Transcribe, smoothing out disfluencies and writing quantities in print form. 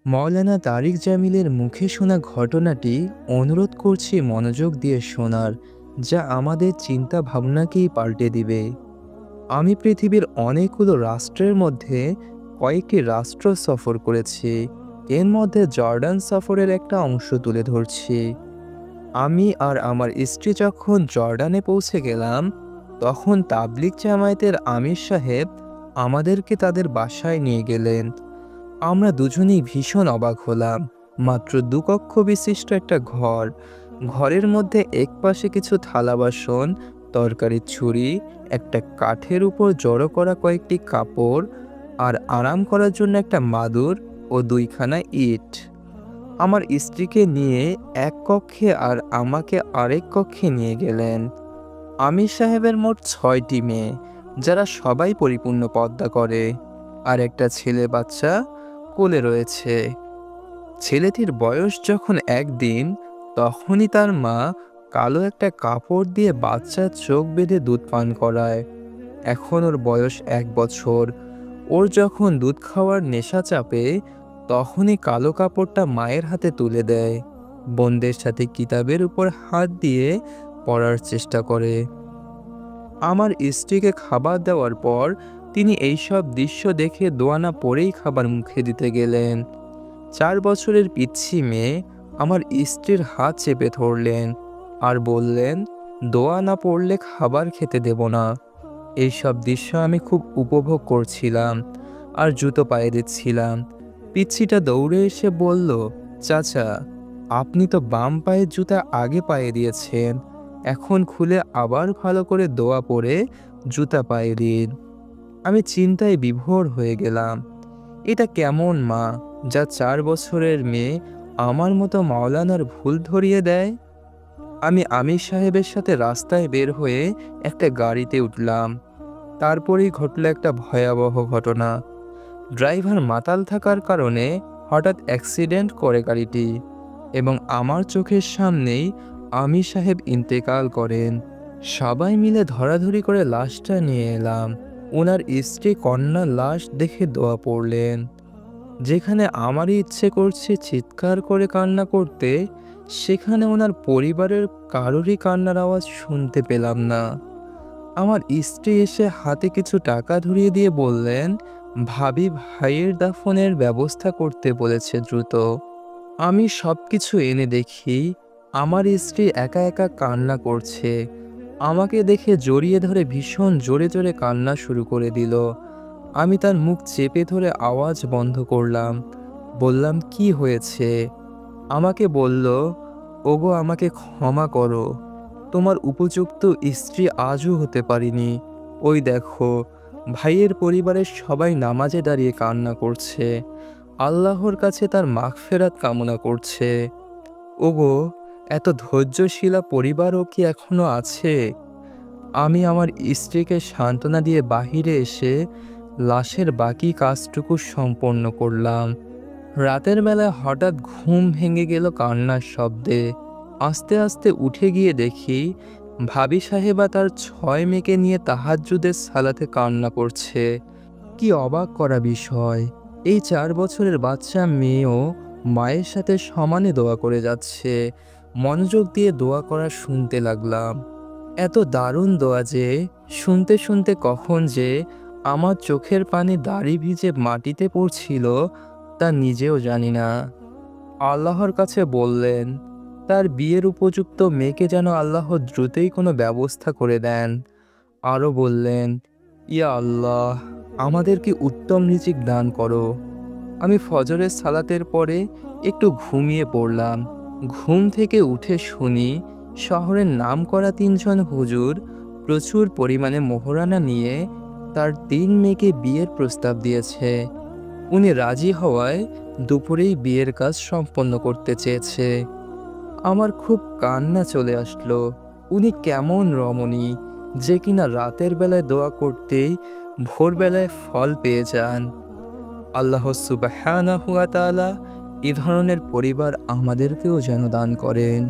মাওলানা তারিক জামিলের মুখে শোনা ঘটনাটি অনুরোধ করছি মনোযোগ দিয়ে শোনার, যা আমাদের চিন্তা ভাবনাকেই পাল্টে দিবে। আমি পৃথিবীর অনেকগুলো রাষ্ট্রের মধ্যে কয়েকটি রাষ্ট্র সফর করেছি। এর মধ্যে জর্ডান সফরের একটা অংশ তুলে ধরছি। আমি আর আমার স্ত্রী যখন জর্ডানে পৌঁছে গেলাম, তখন তাবলিগ জামায়াতের আমির সাহেব আমাদেরকে তাদের বাসায় নিয়ে গেলেন। আমরা দুজনেই ভীষণ অবাক হলাম। মাত্র দুকক্ষ বিশিষ্ট একটা ঘর। ঘরের মধ্যে একপাশে কিছু থালা বাসন, তরকারির ছুরি, একটা কাঠের উপর জড়ো করা কয়েকটি কাপড়, আর আরাম করার জন্য একটা মাদুর ও দুইখানা ইট। আমার স্ত্রীকে নিয়ে এক কক্ষে আর আমাকে আরেক কক্ষে নিয়ে গেলেন। আমির সাহেবের মোট ৬টি মেয়ে, যারা সবাই পরিপূর্ণ পর্দা করে, আর একটা ছেলে বাচ্চা কোলে রয়েছে। ছেলেটির বয়স যখন ১ দিন, তখনই তার মা কালো একটা কাপড় দিয়ে বাচ্চার চোখ বেঁধে দুধ পান করায়। এখন ওর বয়স ১ বছর। ওর যখন দুধ খাওয়ার নেশা চাপে, তখনই কালো কাপড়টা মায়ের হাতে তুলে দেয়। বোনদের সাথে কিতাবের উপর হাত দিয়ে পড়ার চেষ্টা করে। আমার স্ত্রীকে খাবার দেওয়ার পর তিনি এইসব দৃশ্য দেখে দোয়া না পড়েই খাবার মুখে দিতে গেলেন। ৪ বছরের পিচ্ছি মেয়ে আমার স্ত্রীর হাত চেপে ধরলেন আর বললেন, দোয়া না পড়লে খাবার খেতে দেব না। এইসব দৃশ্য আমি খুব উপভোগ করছিলাম আর জুতো পায়ে দিচ্ছিলাম। পিচ্ছিটা দৌড়ে এসে বলল, চাচা, আপনি তো বাম পায়ের জুতা আগে পায়ে দিয়েছেন, এখন খুলে আবার ভালো করে দোয়া পড়ে জুতা পায়ে দিন। আমি চিন্তায় বিভোর হয়ে গেলাম। এটা কেমন মা, যা ৪ বছরের মেয়ে আমার মতো মাওলানার ভুল ধরিয়ে দেয়? আমি আমির সাহেবের সাথে রাস্তায় বের হয়ে একটা গাড়িতে উঠলাম। তারপরেই ঘটল একটা ভয়াবহ ঘটনা। ড্রাইভার মাতাল থাকার কারণে হঠাৎ অ্যাক্সিডেন্ট করে গাড়িটি, এবং আমার চোখের সামনেই আমির সাহেব ইন্তেকাল করেন। সবাই মিলে ধরাধরি করে লাশটা নিয়ে এলাম। ওনার স্ত্রী কন্যার লাশ দেখে দোয়া পড়লেন। যেখানে আমারই ইচ্ছে করছে চিৎকার করে কান্না করতে, সেখানে ওনার পরিবারের কারোরই কান্নার আওয়াজ শুনতে পেলাম না। আমার স্ত্রী এসে হাতে কিছু টাকা ধরিয়ে দিয়ে বললেন, ভাবি ভাইয়ের দাফনের ব্যবস্থা করতে বলেছে দ্রুত। আমি সবকিছু এনে দেখি আমার স্ত্রী একা একা কান্না করছে। আমাকে দেখে জড়িয়ে ধরে ভীষণ জোরে জোরে কান্না শুরু করে দিল। আমি তার মুখ চেপে ধরে আওয়াজ বন্ধ করলাম। বললাম, কি হয়েছে? আমাকে বলল, ওগো, আমাকে ক্ষমা করো, তোমার উপযুক্ত স্ত্রী আজও হতে পারিনি। ওই দেখো, ভাইয়ের পরিবারের সবাই নামাজে দাঁড়িয়ে কান্না করছে, আল্লাহর কাছে তার মাগফিরাত কামনা করছে। ওগো, এত ধৈর্যশীলা পরিবারও কি এখনো আছে? আমি আমার স্ত্রীকে সান্ত্বনা দিয়ে বাহিরে এসে লাশের বাকি কাজটুকু সম্পন্ন করলাম। রাতের বেলায় হঠাৎ ঘুম ভেঙে গেল কান্নার শব্দে। আস্তে আস্তে উঠে গিয়ে দেখি ভাবি সাহেবা তার ৬ মেয়েকে নিয়ে তাহাজ্জুদের সালাতে কান্না করছে। কি অবাক করা বিষয়! এই ৪ বছরের বাচ্চা মেয়েও মায়ের সাথে সমানে দোয়া করে যাচ্ছে। মনোযোগ দিয়ে দোয়া করা শুনতে লাগলাম। এত দারুণ দোয়া যে শুনতে শুনতে কখন যে আমার চোখের পানি দাড়ি ভিজে মাটিতে পড়ছিল, তা নিজেও জানি না। আল্লাহর কাছে বললেন, তার বিয়ের উপযুক্ত মেয়েকে যেন আল্লাহ দ্রুতই কোনো ব্যবস্থা করে দেন। আরও বললেন, ইয়া আল্লাহ, আমাদেরকে উত্তম রিজিক দান করো। আমি ফজরের সালাতের পরে একটু ঘুমিয়ে পড়লাম। ঘুম থেকে উঠে শুনি শহরের নামকরা ৩ জন হুজুর প্রচুর পরিমাণে মোহরানা নিয়ে তার ৩ মেয়েকে বিয়ের প্রস্তাব দিয়েছে। উনি রাজি হওয়ায় দুপুরেই বিয়ের কাজ সম্পন্ন করতে চেয়েছে। আমার খুব কান্না চলে আসলো। উনি কেমন রমণী, যে কিনা রাতের বেলায় দোয়া করতেই ভোরবেলায় ফল পেয়ে যান। আল্লাহ সুবহানাহু ওয়া তাআলা এ ধরনের পরিবার আমাদেরকেও যেন দান করেন।